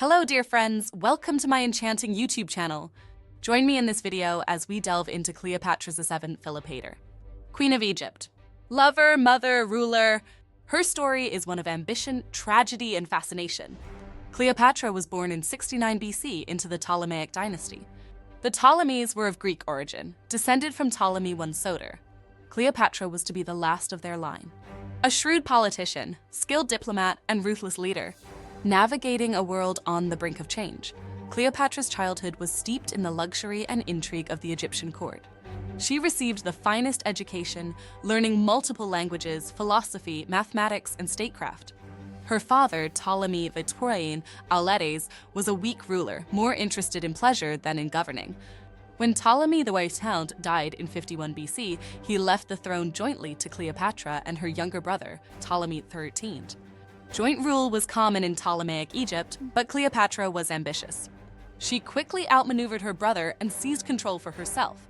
Hello, dear friends. Welcome to my enchanting YouTube channel. Join me in this video as we delve into Cleopatra VII Philopator, Queen of Egypt. Lover, mother, ruler. Her story is one of ambition, tragedy, and fascination. Cleopatra was born in 69 BC into the Ptolemaic dynasty. The Ptolemies were of Greek origin, descended from Ptolemy I Soter. Cleopatra was to be the last of their line. A shrewd politician, skilled diplomat, and ruthless leader, navigating a world on the brink of change, Cleopatra's childhood was steeped in the luxury and intrigue of the Egyptian court. She received the finest education, learning multiple languages, philosophy, mathematics, and statecraft. Her father, Ptolemy the Auletes, was a weak ruler, more interested in pleasure than in governing. When Ptolemy the White-Hound died in 51 BC, he left the throne jointly to Cleopatra and her younger brother, Ptolemy XIII. Joint rule was common in Ptolemaic Egypt, but Cleopatra was ambitious. She quickly outmaneuvered her brother and seized control for herself.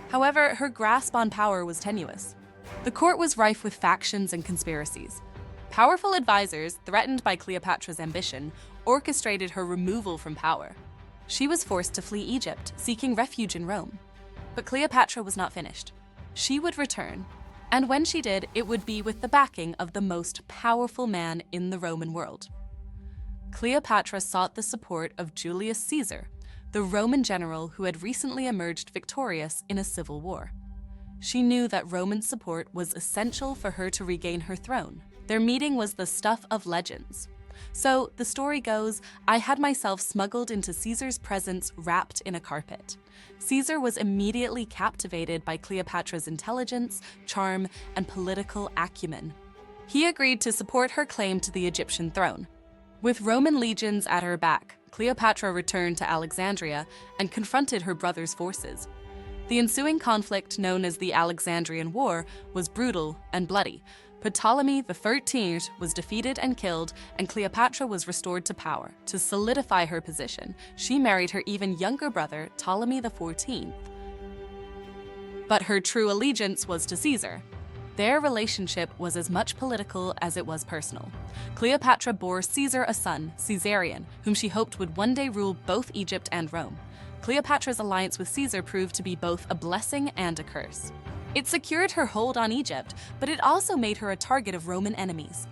However, her grasp on power was tenuous. The court was rife with factions and conspiracies. Powerful advisors, threatened by Cleopatra's ambition, orchestrated her removal from power. She was forced to flee Egypt, seeking refuge in Rome. But Cleopatra was not finished. She would return, and when she did, it would be with the backing of the most powerful man in the Roman world. Cleopatra sought the support of Julius Caesar, the Roman general who had recently emerged victorious in a civil war. She knew that Roman support was essential for her to regain her throne. Their meeting was the stuff of legends. So, the story goes, I had myself smuggled into Caesar's presence wrapped in a carpet. Caesar was immediately captivated by Cleopatra's intelligence, charm, and political acumen. He agreed to support her claim to the Egyptian throne. With Roman legions at her back, Cleopatra returned to Alexandria and confronted her brother's forces. The ensuing conflict, known as the Alexandrian War, was brutal and bloody, but Ptolemy XIII was defeated and killed, and Cleopatra was restored to power. To solidify her position, she married her even younger brother, Ptolemy XIV. But her true allegiance was to Caesar. Their relationship was as much political as it was personal. Cleopatra bore Caesar a son, Caesarion, whom she hoped would one day rule both Egypt and Rome. Cleopatra's alliance with Caesar proved to be both a blessing and a curse. It secured her hold on Egypt, but it also made her a target of Roman enemies.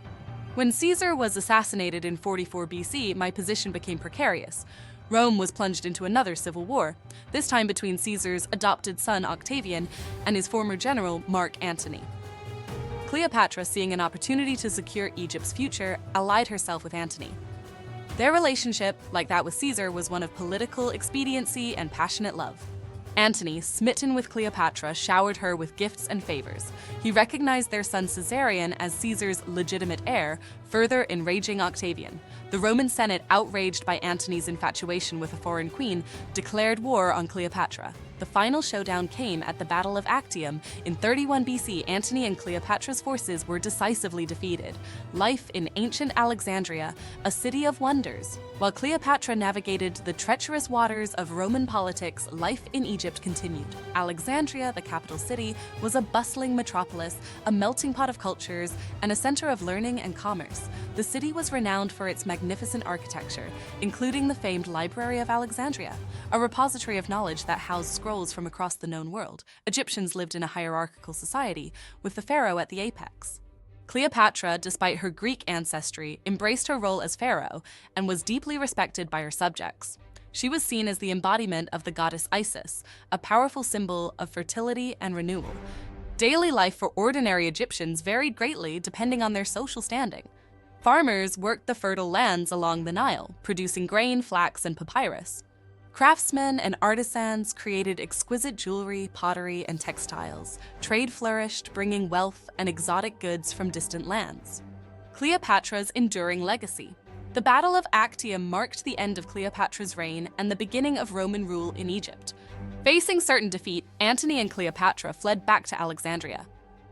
When Caesar was assassinated in 44 BC, my position became precarious. Rome was plunged into another civil war, this time between Caesar's adopted son Octavian and his former general Mark Antony. Cleopatra, seeing an opportunity to secure Egypt's future, allied herself with Antony. Their relationship, like that with Caesar, was one of political expediency and passionate love. Antony, smitten with Cleopatra, showered her with gifts and favors. He recognized their son Caesarion as Caesar's legitimate heir, further enraging Octavian. The Roman Senate, outraged by Antony's infatuation with a foreign queen, declared war on Cleopatra. The final showdown came at the Battle of Actium. In 31 BC, Antony and Cleopatra's forces were decisively defeated. Life in ancient Alexandria, a city of wonders. While Cleopatra navigated the treacherous waters of Roman politics, life in Egypt continued. Alexandria, the capital city, was a bustling metropolis, a melting pot of cultures, and a center of learning and commerce. The city was renowned for its magnificent architecture, including the famed Library of Alexandria, a repository of knowledge that housed scrolls from across the known world. Egyptians lived in a hierarchical society, with the pharaoh at the apex. Cleopatra, despite her Greek ancestry, embraced her role as pharaoh and was deeply respected by her subjects. She was seen as the embodiment of the goddess Isis, a powerful symbol of fertility and renewal. Daily life for ordinary Egyptians varied greatly depending on their social standing. Farmers worked the fertile lands along the Nile, producing grain, flax, and papyrus. Craftsmen and artisans created exquisite jewelry, pottery, and textiles. Trade flourished, bringing wealth and exotic goods from distant lands. Cleopatra's enduring legacy. The Battle of Actium marked the end of Cleopatra's reign and the beginning of Roman rule in Egypt. Facing certain defeat, Antony and Cleopatra fled back to Alexandria.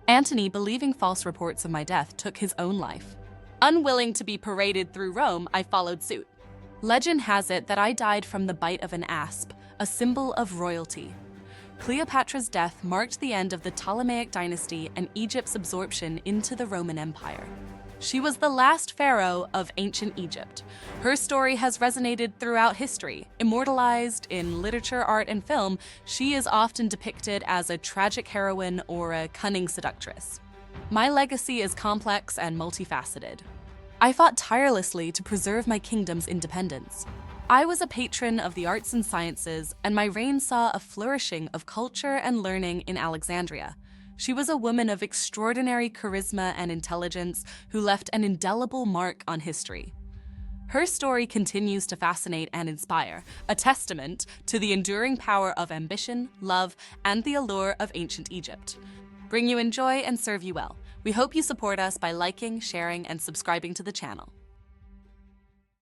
Antony, believing false reports of my death, took his own life. Unwilling to be paraded through Rome, I followed suit. Legend has it that I died from the bite of an asp, a symbol of royalty. Cleopatra's death marked the end of the Ptolemaic dynasty and Egypt's absorption into the Roman Empire. She was the last pharaoh of ancient Egypt. Her story has resonated throughout history. Immortalized in literature, art, and film, she is often depicted as a tragic heroine or a cunning seductress. My legacy is complex and multifaceted. I fought tirelessly to preserve my kingdom's independence. I was a patron of the arts and sciences, and my reign saw a flourishing of culture and learning in Alexandria. She was a woman of extraordinary charisma and intelligence who left an indelible mark on history. Her story continues to fascinate and inspire, a testament to the enduring power of ambition, love, and the allure of ancient Egypt. Bring you joy and serve you well. We hope you support us by liking, sharing, and subscribing to the channel.